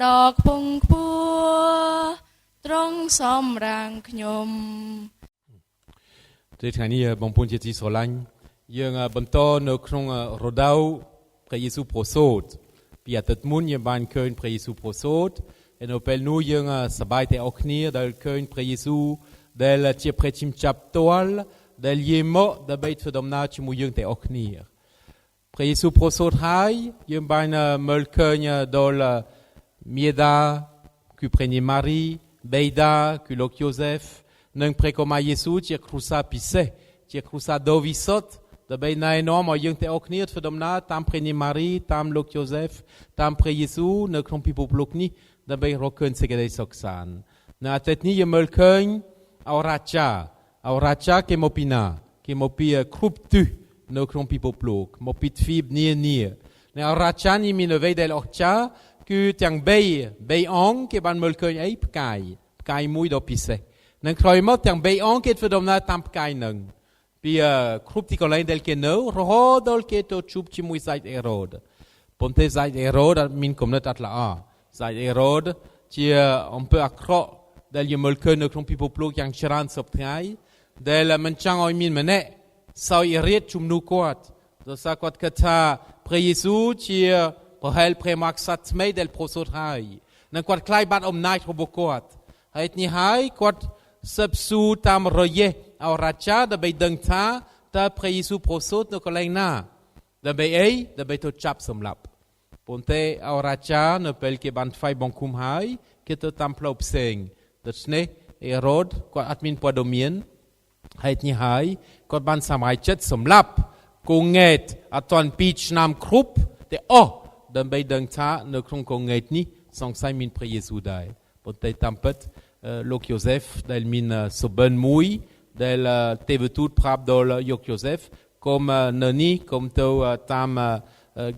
ดอกพงพัวตรงซ้อมร่างขยมในทางนี้บางคนจะจีสลันยังบรรทอนในครองรดาวพระเยซูโปรโซดปีอัตมุนยังบานเคินพระเยซูโปรโซดเอ็นโอเปลนูยังสบายแต่ออกนี้เดลเคินพระเยซูเดลเจียพระชิมจับตัวเดลเยโมเดลเบย์ฟดมนาชิมูยังแต่ออกนี้พระเยซูโปรโซดหายยังบานเมลเคินดอลเมียดาคือพระนิมารีเบย์ดาคือลูกโยเซฟนังพระกมาเยซูเจียครูซาพิเศษเจียครูซาโดวิสต์แต่ใบนายน้อมยังแต่ออกนี้ฟดมนาตามพระนิมารีตามลูกโยเซฟตามพระเยซูในครองพิภพโลกนี้แต่ใบรอเคินเสกได้สกสารนาแต่นี้ยังเมลเคินเอาราชาเกมปินาเกมปีครุบตุในครองพิภพโลกมปิดฟีบเนียในเอาราชานี่มีในเวเดลออกจ้าคือจังเบย์องเก็บันเมลเคินไอ้ปกายมุยดอพิเศษนั่งคอยมดจังเบย์องเก็ตฟดมนาตามปกายหนึ่งปีครุบที่คนเล่นเดลเกเนอร์รอดอลเกตชุบชิมุยไซด์เอโรดปนเทไซด์เอโรดมินคมนัดอัตละไซด์เอโรดเชียon peut accroîtreเดลยมลเคินในครองพิภพโลกอย่างชราญสบไงเดลมันจังอ้อยมินมันเน่สาวอิริตชุมนุกวดตัวสักวัดกษาพระเยซูเชียพระเฮลพระมักสัตย์ไม่เดลโพสต์ให้นั่งกวดคลายบัดอมนายทบกวดให้นี่ให้กวดสับสูตามรอยเอาราชาเดบไปดึงท่าแต่พระเยซูโพสต์ในคนแรงหน้าเดบไปเดบไปถูกจับสำหรับปนเตเอาราชาในเปลเกบันไฟบังคุมหายเกิดตามพลบเสียงดัชนีเอโรดกวดอัดมินปวดเมียนให้นี่หายกวดบันสมัยเจ็ดสำหรับกงเงตอัตอนปีชนามครุบแต่เดินไปเดินช้าในครงกงเงตนี้สองไซมินพระเยซูได้ปนเตตามเป็ดลูกโยเซฟได้มินสบนมุยได้เทวทูตพราบดอลลูกโยเซฟคมเนนี่คมเตวตาม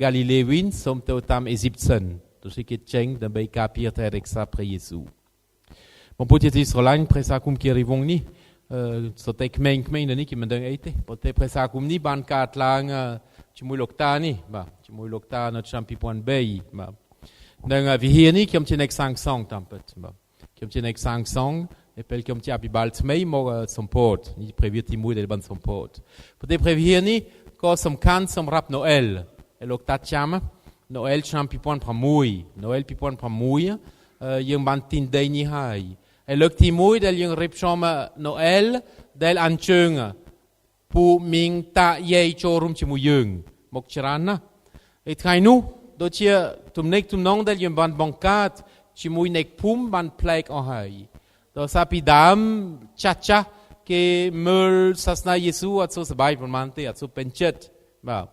กาลิเลวินสมเตวตามเอจิปต์ตัวสิ่งที่เจงเดินไปกาพิเตอร์เร็กซาพระเยซูผมพูดที่สลายพระสาคุมกีริวงนี้สเต็กเมงนี่กิมันเดินไอ้เต้พอเตพระสาคุมนี้บานกาดลางชิมุยลกตานี่บ่ชิมุยลกตาในชัมพิปวันเบย์บ่ดังวิเฮียนี่เกี่ยมเชนเอกสังซองตามเปิดบ่เกี่ยมเชนเอกสังซองเอเปลเกี่ยมเจ้าปิบาลทไม่มอสมโพธนี่พระวิธีมุยเดลบันสมโพธพอเตพระวิเฮียนี่ก็สำคัญสำหรับโนเอลลกตาจามโนเอลชัมพิปวันพามุยโนเอลพิปวันพามุยยังบันตินเดนี่ให้เลิกที่มุยเดลยังริบชมโนเอลเดลอันเชิงผู้มิงตาเยยโจรุมชิมุยงมกชรานนะไอ้ไทยนู้โดยเชื่อตุ่มเน็กตุ่มน้องเดลยังบันบังคัดชิมุยเน็กพุ่มบันเพลกเอาให้ตัวซาปิดามชัดชะเกมือศาสนาเยซูอัดสุสบายประมาณที่อัดสุเป็นเจ็ดแบบ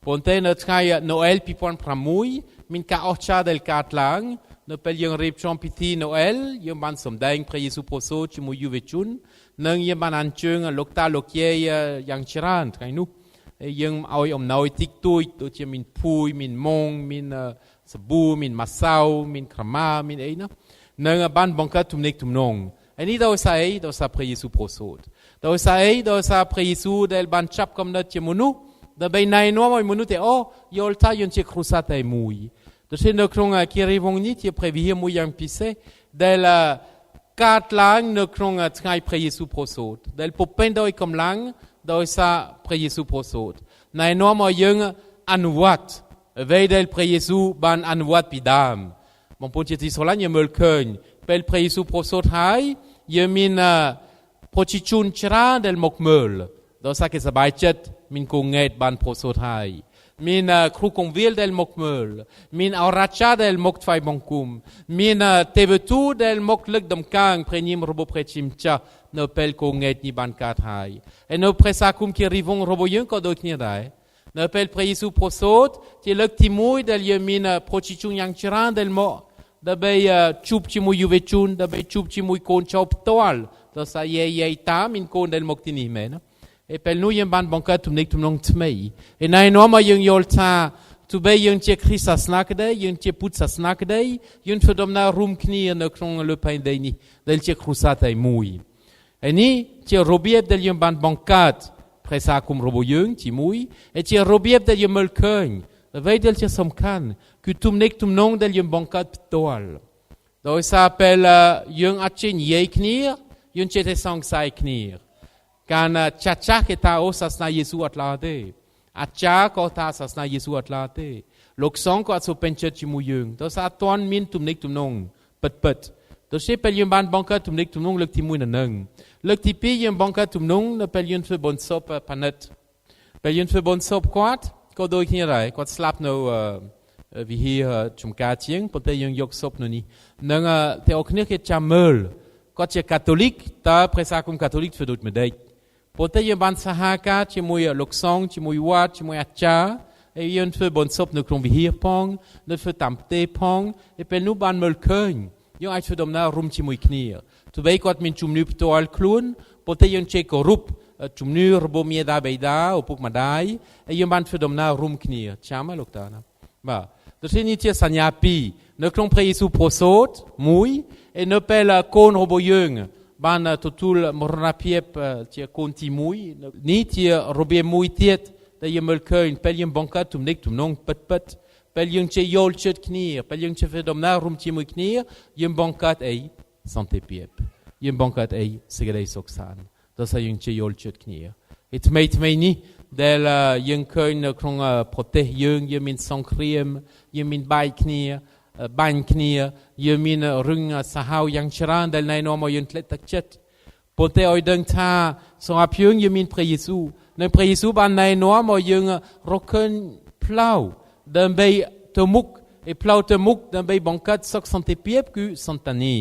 ปนเตนไทยโนเอลพิพวันพระมุยมินกาอชาเดลกาดลังนเปลยังรีบชมพิธีโนเอลยังบันสมแดงพระเยซูโพโซชิมุยูเวจุนนังยังบันอันเชิงลูกตาลูกเยยยังชราญไงนู้ยังเอาอมนอยติกตุยตัวเชื่อมินพูยมินมงมินสบูมินมาซาวมินขมามินเอ้นะนังบันบังคับทุมเน็กทุมนงอันนี้เราใส่เราใส่พระเยซูโพโซเราใส่พระเยซูเดลบันชับกำเนิดเชื่อมนุแต่ใบในนัวมันมนุษย์แต่ยอลตายันเชื่อครูซาแต่มุยดังนั้นครองกีริวงนี้ที่พระวิญญาณมุยังพิเศษเดลกาดลังในครองไงพระเยซูโพสต์เดลปุ๊บเป็นโดยกำลังโดยซาพระเยซูโพสต์ในนัวมันยังอนุวัตเวเดลพระเยซูบันอนุวัตปิดามบางคนที่สลายยังไม่เคยเป็นพระเยซูโพสต์ให้ยังมีโพชิจุนชราเดลมกเมลโดยสักสบายจัดมินคงเงดบันโพสต์ให้มินครูคงวิลเดลมกเมลมินอาราชาเดลมกไฟบังคุมมินเทวทูเดลมกเล็กดำกางเพนิมรบเพชิมชาเนเปลคงเงดนิบันกาไทยเอนเพรสาคุมqui rivongรบยังก็โดยนี้ได้เนเปลพระเยซูโพสต์ที่เล็กที่มุยเดลยมินโพชิจุงยังชราเดลมเดเบยชุบชิมุยยูเวจุนเดเบยชุบชิมุยโกนชอบตัวลตัวสายเยตามินโกนเดลมกที่นี่ไหมนะเอเปลนูยังบันบังคับทุมเน็กทุมน้องทำไมเอนายน้อมายังยอลตาทุเบยังเจคริสศาสนาก็ได้ยังเจพุทธศาสนาก็ได้ยังฟดมนารุมคณีในครองเลปัยได้นี่เดลเจครูซาไตมุยอันนี้เจโรเบียบเดลยังบันบังคับพระสาคุมรบยังจิมุยเอเจโรเบียบเดลยังเมลเคิน អ្វីដែលជាសំខាន់គឺទំនាក់ទំនងដែលយើងបង្កើតផ្ទាល់ដោយសារពេលយើងអត់ចេះនិយាយគ្នាយើងចេះតែសង្ស័យគ្នាការចាស់គេថាអូសាសនាយេស៊ូអត់ឡើទេអាចារ្យក៏ថាសាសនាយេស៊ូអត់ឡើទេលោកសង្ឃក៏អត់សូវពេញចិត្តជាមួយយើងដោយសារអត់ទាន់មានទំនាក់ទំនងពិតដូចជាពេលយើងបានបង្កើតទំនាក់ទំនងលើកទី1នៅនឹងលើកទី2យើងបង្កើតទំនងនៅពេលយើងធ្វើបុណ្យសពផានិតពេលយើងធ្វើបុណ្យសពគាត់ក៏ដូចគ្នាដែរគាត់ស្លាប់នៅវិហារចំការជាងប៉ុន្តែយើងយកសពនៅនេះនឹងតែអរគ្នាគេចាំមើលគាត់ជាកាតូលិកតើព្រះសាគុំកាតូលិកធ្វើដូចម្ដេចប៉ុន្តែយើងបានសហការជាមួយលោកសង្ឃជាមួយវត្តជាមួយអាចារ្យហើយយើងធ្វើបុណ្យសពនៅក្នុងវិហារផងនៅធ្វើតាមផ្ទះផងហើយពេលនោះបានមើលឃើញយើងអាចធ្វើដំណើររួមជាមួយគ្នាទោះបីគាត់មានជំនឿផ្ទាល់ខ្លួនប៉ុន្តែយើងចេះគោរពជំនឿរបស់មាតាបិតាឪពុកម្ដាយហើយយើងបានធ្វើដំណើររួមគ្នាចាំមកលោកតាណាបាទដូច្នេះនេះជាសញ្ញា2នៅក្នុងព្រះយេស៊ូវប្រសូតមួយហើយនៅពេលកូនរបស់យើងបានទទួលមរណភាពជាកូនទី1នេះជារបៀបមួយទៀតដែលយើងមើលឃើញពេលយើងបង្កើតទំនាក់ទំនងពិតពេលយើងចេះយល់ចិត្តគ្នាពេលយើងចេះធ្វើដំណើររួមជាមួយគ្នាយើងបង្កើតអីសន្តិភាពយើងបង្កើតអីសេចក្តីសុខសាន្តដោយសារយើងចេះយល់ចិត្តគ្នាហើយថ្មីនេះដែលយើងឃើញនៅក្នុងប្រទេសយើងមានសង្គ្រាមយើងមានបែកគ្នាបាញ់គ្នាយើងមានរឿងសាហាវយ៉ាងច្រើនដែលណែនាំឲ្យយើងធ្លាក់ទឹកចិត្តប៉ុន្តែឲ្យដឹងថាសម្រាប់យើងមានព្រះយេស៊ូវនិងព្រះយេស៊ូវបានណែនាំឲ្យយើងរកឃើញផ្លូវដើម្បីទៅមុខឯផ្លូវទៅមុខដើម្បីបង្កើតសុខសន្តិភាពគឺសន្តានា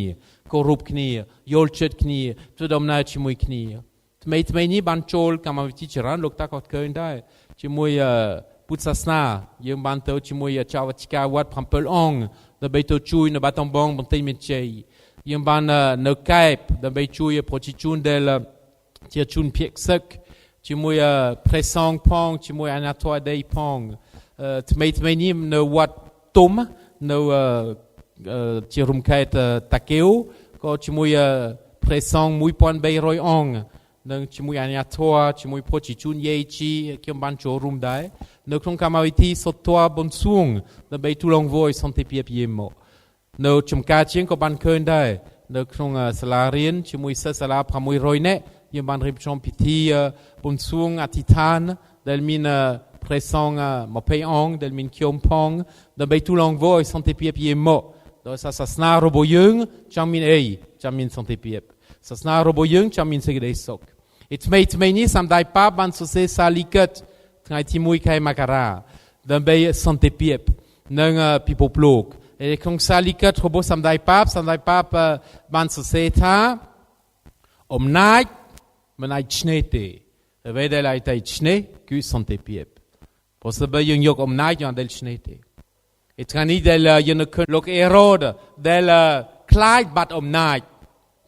គោរពគ្នាយល់ចិត្តគ្នាធ្វើដំណើរជាមួយគ្នាថ្មីនេះបានចូលកម្មវិធីច្រើនលោកតាក៏ឃើញដែរជាមួយពុទ្ធសាសនាយើងបានទៅជាមួយចៅអធិការវត្ត7អង្គដើម្បីទៅជួយនៅបាត់ដំបងបន្ទាយមានជ័យយើងបាននៅកែបដើម្បីជួយប្រជាជនដែលជាជនភៀសសឹកជាមួយព្រះសង្ឃផងជាមួយអាណាធរដីផងថ្មីនេះនៅវត្តទុំនៅជារំខេត្តតាកែវក៏ជាមួយព្រះសង្ឃ 1300 អង្គនិងជាមួយអាញាធរជាមួយប្រជាជនយេជីខ្ញុំបានចូលរួមដែរនៅក្នុងកម្មវិធីសុទ្ធធម៌បនសួងដើម្បីទូលងវយសន្តិភាពយាមកនៅចំការជាងក៏បានឃើញដែរនៅក្នុងសាលារៀនជាមួយសិស្សសាលា600នាក់យើងបានរៀបចំពិធីបនសួងអធិដ្ឋានដែលមានព្រះសង្ឃ20អង្គដែលមានខ្ញុំផងដើម្បីទូលងវយសន្តិភាពយាមកដោយសាសនារបស់យើងចង់មានអីចង់មានសន្តិភាពសាសនារបស់យើងចង់មានសេចក្តីសុខថ្មីនេះសម្ដេចប៉ាបបានសរសេរសារលិខិតថ្ងៃទី1ខែមករាដើម្បីសន្តិភាពនិងពិភពលោកក្នុងសារលិខិតរបស់សម្ដេចប៉ាបបានសរសេរថាអំណាចមិនអាចឈ្នះទេអ្វីដែលអាចឈ្នះគឺសន្តិភាពព្រោះបើយើងយកអំណាចយើងអត់ដែលឈ្នះទេថ្ងៃនេះដែលយើងនឹកឃើញលោកអេរ៉ូដដែលខ្លាចបាត់អំណាច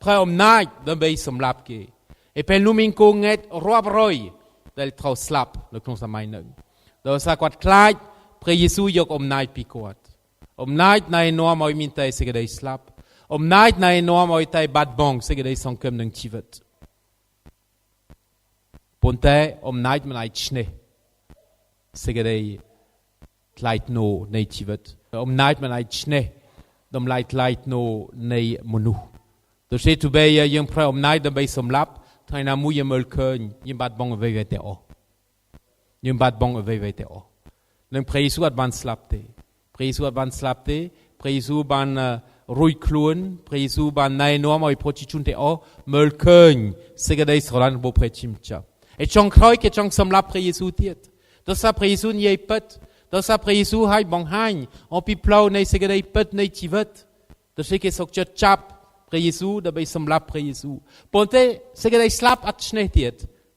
ប្រើអំណាចដើម្បីសម្លាប់គេពេលនោះមានគងងែតរាប់រយដែលត្រូវស្លាប់នៅក្នុងសម័យនោះដោយសារគាត់ខ្លាចព្រះយេស៊ូវយកអំណាចពីគាត់អំណាចណែនាំឲ្យមានតែសេចក្តីស្លាប់អំណាចណែនាំឲ្យតែបាត់បង់សេចក្តីសង្ឃឹមនិងជីវិតប៉ុន្តែអំណាចមិនអាចឈ្នះសេចក្តីថ្លៃថ្នូរនៃជីវិតអំណាចមិនអាចឈ្នះតម្លៃថ្លៃថ្នូរនៃមនុស្សដូច្នេះទោះបីយើងប្រើអំណាចដើម្បីសម្លាប់ថ្ងៃណាមួយយើងមើលឃើញយើងបាត់បង់អ្វីៗទាំងអស់យើងបាត់បង់អ្វីៗទាំងអស់នឹងព្រះយេស៊ូវអត់បានស្លាប់ទេព្រះយេស៊ូវអត់បានស្លាប់ទេព្រះយេស៊ូវបានរួចខ្លួនព្រះយេស៊ូវបានណែនាំឲ្យប្រជាជនទាំងអស់មើលឃើញសេចក្តីស្រឡាញ់របស់ព្រះជាម្ចាស់ហើយចុងក្រោយគេចង់សម្លាប់ព្រះយេស៊ូវទៀតដោយសារព្រះយេស៊ូវនិយាយពិតដោយសារព្រះយេស៊ូវឲ្យបង្ហាញអំពីផ្លូវនៃសេចក្តីពិតនៃជីវិតដោយសារគេសុខចិត្តចាប់ព្រះយេស៊ូវដើម្បីសម្លាប់ព្រះយេស៊ូវប៉ុន្តែសេចក្តីស្លាប់អត់ឈ្នះទៀត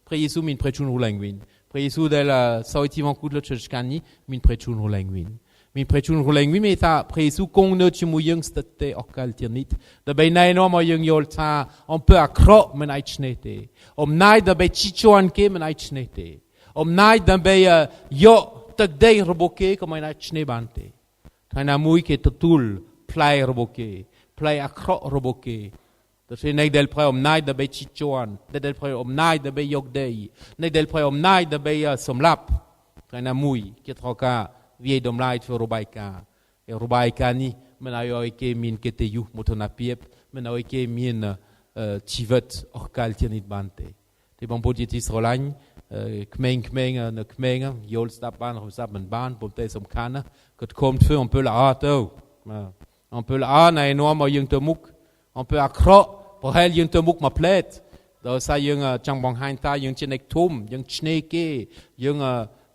ព្រះយេស៊ូវមានព្រះជន្មរស់ឡើងវិញព្រះយេស៊ូវដែលសោយទីមកគូតលជរកាននេះមានព្រះជន្មរស់ឡើងវិញមានព្រះជន្មរស់ឡើងវិញមានថាព្រះយេស៊ូវគង់នៅជាមួយយើងស្ទើរតែអកាលទៀតនេះដើម្បីណែនាំឲ្យយើងយល់ថាអំពើអាក្រក់មិនអាចឈ្នះទេអំណាចដើម្បីជិះជាន់គេមិនអាចឈ្នះទេអំណាចដើម្បីយកទឹកដីរបស់គេក៏មិនអាចឈ្នះបានទេថ្ងៃណាមួយគេទទួលផ្លែរបស់គេផ្លែអាក្រក់របស់គេដូច្នេះដែលប្រើអំណាចដើម្បីជិះជាន់ដែលប្រើអំណាចដើម្បីយកដីដែលប្រើអំណាចដើម្បីសម្លាប់ថ្ងៃណាមួយគេត្រូវការ វាយដំឡាយធ្វើរបាយការណ៍របាយការណ៍នេះមិនឲ្យគេមានកិត្តិយសមោទនភាពមិនឲ្យគេមានជីវិតអស់កលជានិច្ចបានទេទីបងប្អូនជាទីស្រឡាញ់ក្មេងៗនៅក្មេងយល់ស្ដាប់បានរំសាប់មិនបានប៉ុន្តែសំខាន់ណាគាត់គុំធ្វើអំពើល្អទៅអំពើល្អណែនាំឲ្យយើងទៅមុខអំពើអាក្រក់ប្រហែលយើងទៅមុខមកផ្លែតដោយសារយើងចង់បង្ហាញថាយើងជាអ្នកធំយើងឆ្នេរគេយើង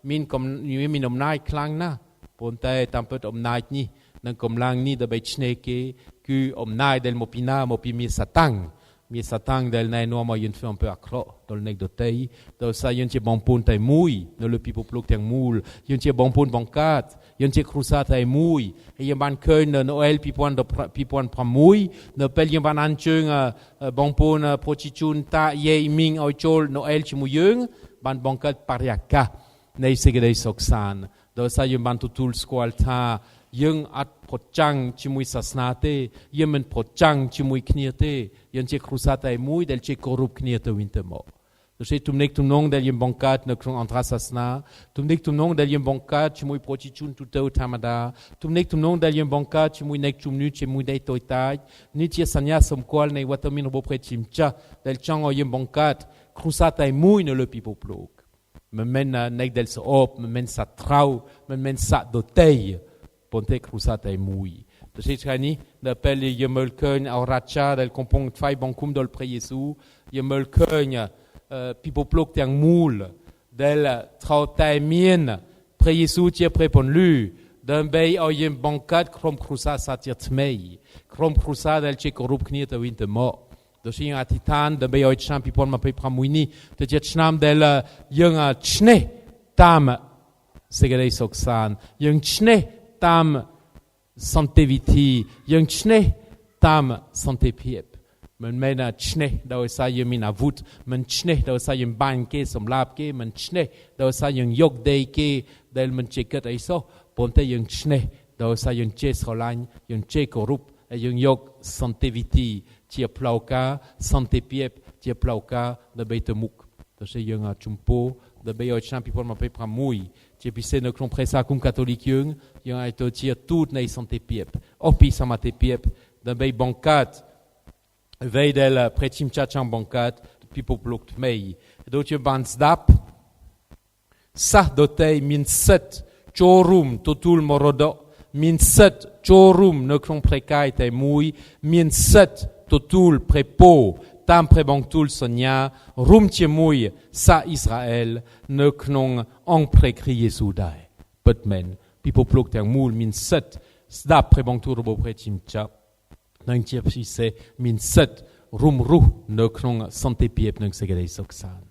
មានអំណាចខ្លាំងណាស់ប៉ុន្តែតាមពិតអំណាចនេះនិងកម្លាំងនេះដើម្បីឆ្នេរគេគឺអំណាចដែលមកពីណាមកពីមានសាតាំងដែលណែនាំឲ្យយើងធ្វើអំពើអាក្រក់ដល់អ្នកដទៃដោយសារយើងជាបងប្អូនតែមួយនៅលើពិភពលោកទាំងមូលយើងជាបងប្អូនបង្កើតយើងជាគ្រួសារតែមួយហើយយើងបានឃើញនៅណូអែល2006នៅពេលយើងបានអញ្ជើញបងប្អូនប្រជាជនតាយេមីងឲ្យចូលណូអែលជាមួយយើងបានបង្កើតបរិយាកាសនៃសេចក្តីសុខសាន្តដោយសារយើងបានទទួលស្គាល់ថាយើងអត់ប្រចាំងជាមួយសាសនាទេយើងមិនប្រចាំងជាមួយគ្នាទេយើងជាគ្រួសារតែមួយដែលជាគោរពគ្នាទៅវិញទៅមកដូច្នេះទំនាក់ទំនងដែលយើងបង្កើតនៅក្នុងអន្តរសាសនាទំនាក់ទំនងដែលយើងបង្កើតជាមួយប្រជាជនទូទៅធម្មតាទំនាក់ទំនងដែលយើងបង្កើតជាមួយអ្នកជំនឿជាមួយអ្នកតូចតាចនេះជាសញ្ញាសម្គាល់នៃវត្តមានរបស់ព្រះជាម្ចាស់ដែលចង់ឲ្យយើងបង្កើតគ្រួសារតែមួយនៅលើពិភពលោកមិនមែនអ្នកដែលស្អប់មិនមែនសត្រូវមិនមែនសក្តិដទៃប៉ុន្តែគ្រួសារតែមួយដូច្នេះថ្ងៃនេះនៅពេលយើងមើលឃើញអររាជាដែលកំពុងថ្វាយបង្គំដល់ព្រះយេស៊ូវយើងមើលឃើញពិភពលោកទាំងមូលដែលត្រូវតែមានព្រះយេស៊ូវជាព្រះពន្លឺដើម្បីឲ្យយើងបង្កើតក្រុមគ្រួសារសាជាថ្មីក្រុមគ្រួសារដែលជាគោរពគ្នាទៅវិញទៅមកដូច្នេះអធិដ្ឋានដើម្បីឲ្យឆ្នាំ2026នេះទៅជាឆ្នាំដែលយើងឈ្នះតាមសេចក្តីសុខសាន្តយើងឈ្នះតាមសន្តិវិធីយើងឈ្នះតាមសន្តិភាពមិនមែនឈ្នះដោយសារយើងមានអាវុធមិនឈ្នះដោយសារយើងបាញ់គេសម្លាប់គេមិនឈ្នះដោយសារយើងយកដីគេដែលមិនជាកិត្តអីសោះប៉ុន្តែយើងឈ្នះដោយសារយើងចេះស្រឡាញ់យើងចេះគោរពហើយយើងយកសន្តិវិធីជាផ្លូវការសន្តិភាពជាផ្លូវការដើម្បីទៅមុខដូច្នេះយើងជំពោះដើម្បីឲ្យឆ្នាំ2026ជាពិសេសនៅក្នុងព្រះសាគុំកាតូលិកយើងឲ្យទៅជាទូតនៃសន្តិភាពអស់ពីសមត្ថភាពដើម្បីបង្កើតអ្វីដែលព្រះជាម្ចាស់ចង់បង្កើតពិភពលោកថ្មីដូចជាបានស្ដាប់សាសដទៃមានសិទ្ធិចូលរួមទទួលមរតកមានសិទ្ធិចូលរួមនៅក្នុងព្រះកាយតែមួយមានសិទ្ធិទទួលព្រះពរតាមព្រះបន្ទូលសញ្ញារួមជាមួយសាសអ៊ីស្រាអែលនៅក្នុងអង្គព្រះគ្រីស្ទយេស៊ូវដែរពិតមែនពិភពលោកទាំងមូលមានសិទ្ធិស្ដាប់ព្រះបន្ទូលរបស់ព្រះជាម្ចាស់និងជាពិសេសមានសិទ្ធិរួមរស់នៅក្នុងសន្តិភាពនិងសេចក្តីសុខសាន្ត